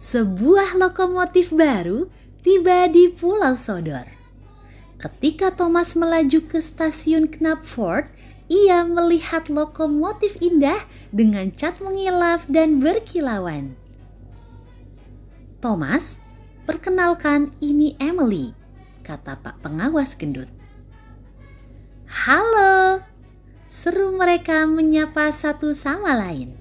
Sebuah lokomotif baru tiba di Pulau Sodor. Ketika Thomas melaju ke stasiun Knapford, ia melihat lokomotif indah dengan cat mengilap dan berkilauan. "Thomas, perkenalkan, ini Emily," kata Pak Pengawas Gendut. "Halo," seru mereka menyapa satu sama lain.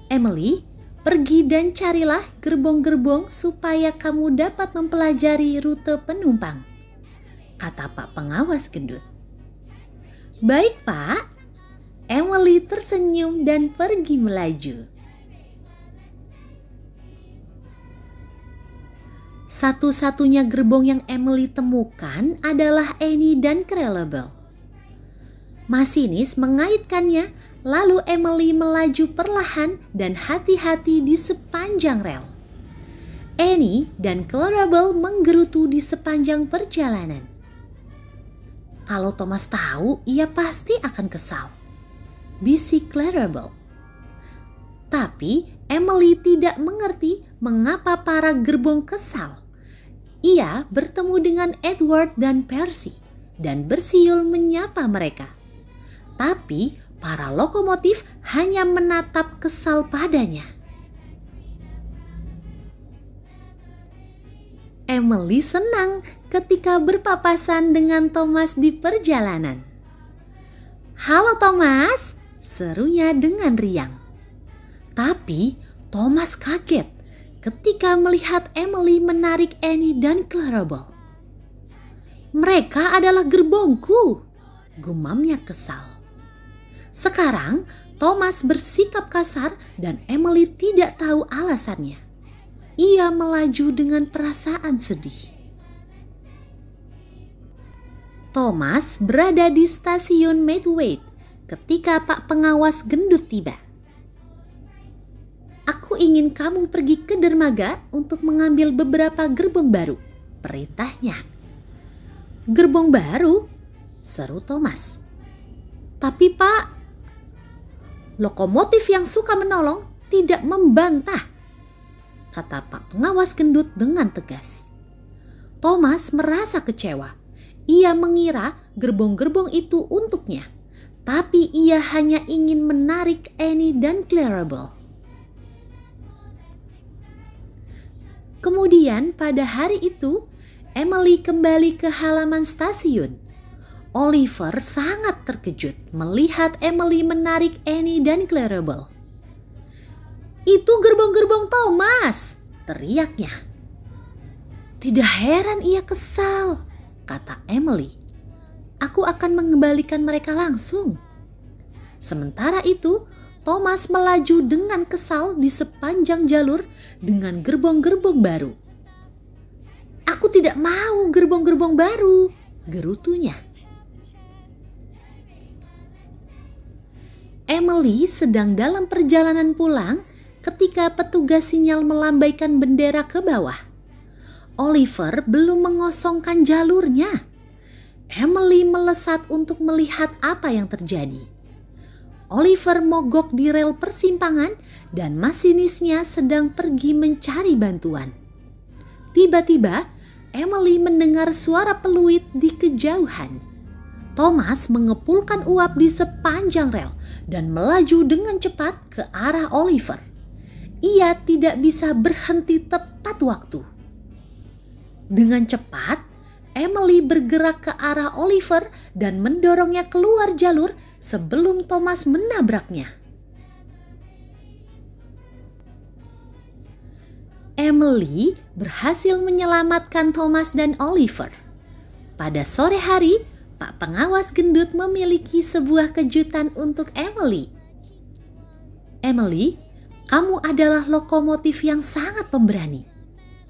"Emily, pergi dan carilah gerbong-gerbong supaya kamu dapat mempelajari rute penumpang," kata Pak Pengawas Gendut. "Baik, Pak." Emily tersenyum dan pergi melaju. Satu-satunya gerbong yang Emily temukan adalah Annie dan Clarabelle. Masinis mengaitkannya, lalu Emily melaju perlahan dan hati-hati di sepanjang rel. Annie dan Clarabelle menggerutu di sepanjang perjalanan. "Kalau Thomas tahu, ia pasti akan kesal," bisik Clarabelle. Tapi Emily tidak mengerti mengapa para gerbong kesal. Ia bertemu dengan Edward dan Percy dan bersiul menyapa mereka. Tapi para lokomotif hanya menatap kesal padanya. Emily senang ketika berpapasan dengan Thomas di perjalanan. "Halo Thomas," serunya dengan riang. Tapi Thomas kaget ketika melihat Emily menarik Annie dan Clarabelle. "Mereka adalah gerbongku," gumamnya kesal. Sekarang Thomas bersikap kasar dan Emily tidak tahu alasannya. Ia melaju dengan perasaan sedih. Thomas berada di stasiun Maidwaite ketika Pak Pengawas Gendut tiba. "Aku ingin kamu pergi ke dermaga untuk mengambil beberapa gerbong baru," perintahnya. "Gerbong baru?" seru Thomas. "Tapi Pak, lokomotif yang suka menolong tidak membantah," kata Pak Pengawas Gendut dengan tegas. Thomas merasa kecewa. Ia mengira gerbong-gerbong itu untuknya, tapi ia hanya ingin menarik Annie dan Clarabelle. Kemudian pada hari itu, Emily kembali ke halaman stasiun. Oliver sangat terkejut melihat Emily menarik Annie dan Clarabelle. "Itu gerbong-gerbong Thomas!" teriaknya. "Tidak heran ia kesal," kata Emily. "Aku akan mengembalikan mereka langsung." Sementara itu, Thomas melaju dengan kesal di sepanjang jalur dengan gerbong-gerbong baru. "Aku tidak mau gerbong-gerbong baru," gerutunya. Emily sedang dalam perjalanan pulang ketika petugas sinyal melambaikan bendera ke bawah. Oliver belum mengosongkan jalurnya. Emily melesat untuk melihat apa yang terjadi. Oliver mogok di rel persimpangan dan masinisnya sedang pergi mencari bantuan. Tiba-tiba, Emily mendengar suara peluit di kejauhan. Thomas mengepulkan uap di sepanjang rel dan melaju dengan cepat ke arah Oliver. Ia tidak bisa berhenti tepat waktu. Dengan cepat, Emily bergerak ke arah Oliver dan mendorongnya keluar jalur sebelum Thomas menabraknya. Emily berhasil menyelamatkan Thomas dan Oliver. Pada sore hari, Pak Pengawas Gendut memiliki sebuah kejutan untuk Emily. "Emily, kamu adalah lokomotif yang sangat pemberani,"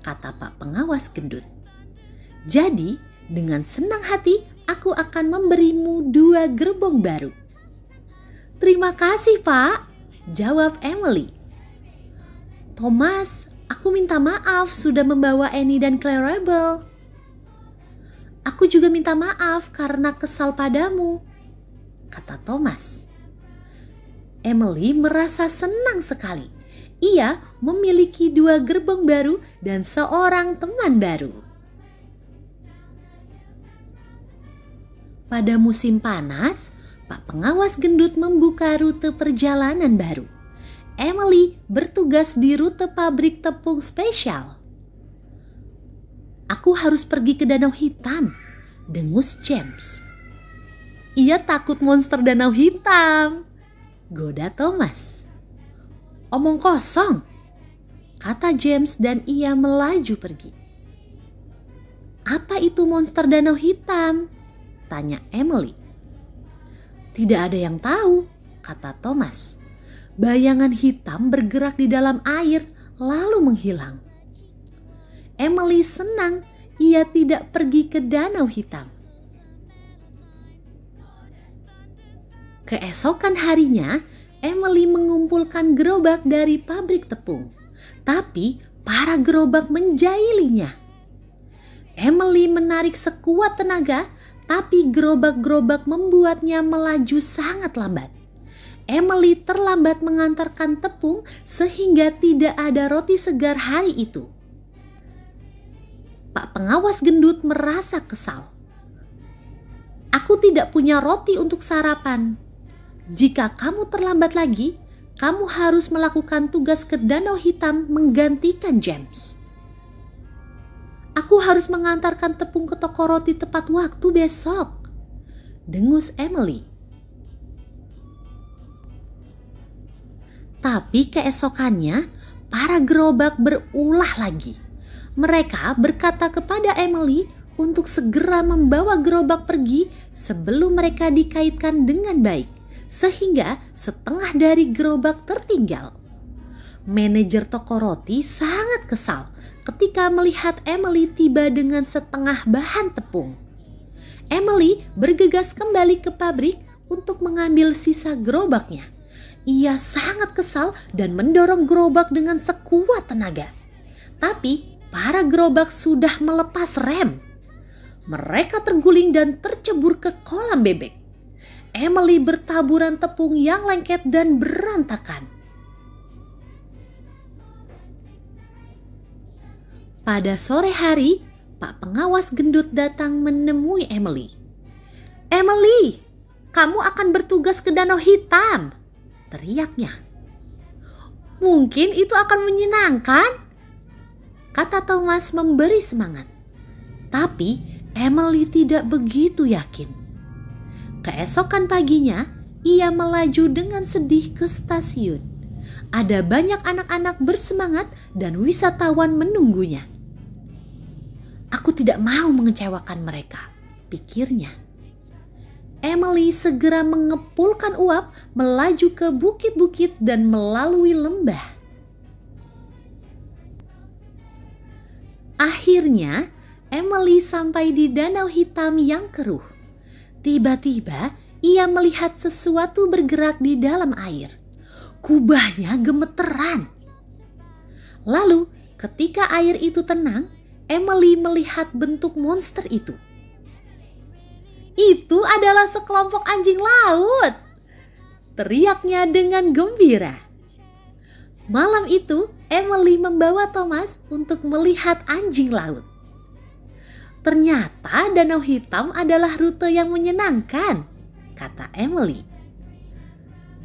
kata Pak Pengawas Gendut. "Jadi, dengan senang hati aku akan memberimu 2 gerbong baru." "Terima kasih, Pak," jawab Emily. "Thomas, aku minta maaf sudah membawa Annie dan Clarabelle." "Aku juga minta maaf karena kesal padamu," kata Thomas. Emily merasa senang sekali. Ia memiliki 2 gerbong baru dan seorang teman baru. Pada musim panas, Pak Pengawas Gendut membuka rute perjalanan baru. Emily bertugas di rute pabrik tepung spesial. "Aku harus pergi ke Danau Hitam," dengus James. "Ia takut monster Danau Hitam," goda Thomas. "Omong kosong," kata James dan ia melaju pergi. "Apa itu monster Danau Hitam?" tanya Emily. "Tidak ada yang tahu," kata Thomas. "Bayangan hitam bergerak di dalam air lalu menghilang." Emily senang ia tidak pergi ke Danau Hitam. Keesokan harinya, Emily mengumpulkan gerobak dari pabrik tepung, tapi para gerobak menjailinya. Emily menarik sekuat tenaga, tapi gerobak-gerobak membuatnya melaju sangat lambat. Emily terlambat mengantarkan tepung sehingga tidak ada roti segar hari itu. Pak Pengawas Gendut merasa kesal. "Aku tidak punya roti untuk sarapan. Jika kamu terlambat lagi, kamu harus melakukan tugas ke Danau Hitam menggantikan James." "Aku harus mengantarkan tepung ke toko roti tepat waktu besok," dengus Emily. Tapi keesokannya, para gerobak berulah lagi. Mereka berkata kepada Emily untuk segera membawa gerobak pergi sebelum mereka dikaitkan dengan baik, sehingga setengah dari gerobak tertinggal. Manajer toko roti sangat kesal ketika melihat Emily tiba dengan setengah bahan tepung. Emily bergegas kembali ke pabrik untuk mengambil sisa gerobaknya. Ia sangat kesal dan mendorong gerobak dengan sekuat tenaga. Tapi para gerobak sudah melepas rem. Mereka terguling dan tercebur ke kolam bebek. Emily bertaburan tepung yang lengket dan berantakan. Pada sore hari, Pak Pengawas Gendut datang menemui Emily. "Emily, kamu akan bertugas ke Danau Hitam," teriaknya. "Mungkin itu akan menyenangkan," kata Thomas memberi semangat. Tapi Emily tidak begitu yakin. Keesokan paginya, ia melaju dengan sedih ke stasiun. Ada banyak anak-anak bersemangat dan wisatawan menunggunya. "Aku tidak mau mengecewakan mereka," pikirnya. Emily segera mengepulkan uap, melaju ke bukit-bukit dan melalui lembah. Akhirnya, Emily sampai di Danau Hitam yang keruh. Tiba-tiba, ia melihat sesuatu bergerak di dalam air. Kubahnya gemeteran. Lalu, ketika air itu tenang, Emily melihat bentuk monster itu. "Itu adalah sekelompok anjing laut!" teriaknya dengan gembira. Malam itu, Emily membawa Thomas untuk melihat anjing laut. "Ternyata Danau Hitam adalah rute yang menyenangkan," kata Emily.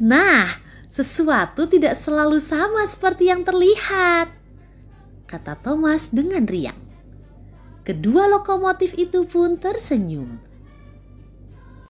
"Nah, sesuatu tidak selalu sama seperti yang terlihat," kata Thomas dengan riang. Kedua lokomotif itu pun tersenyum.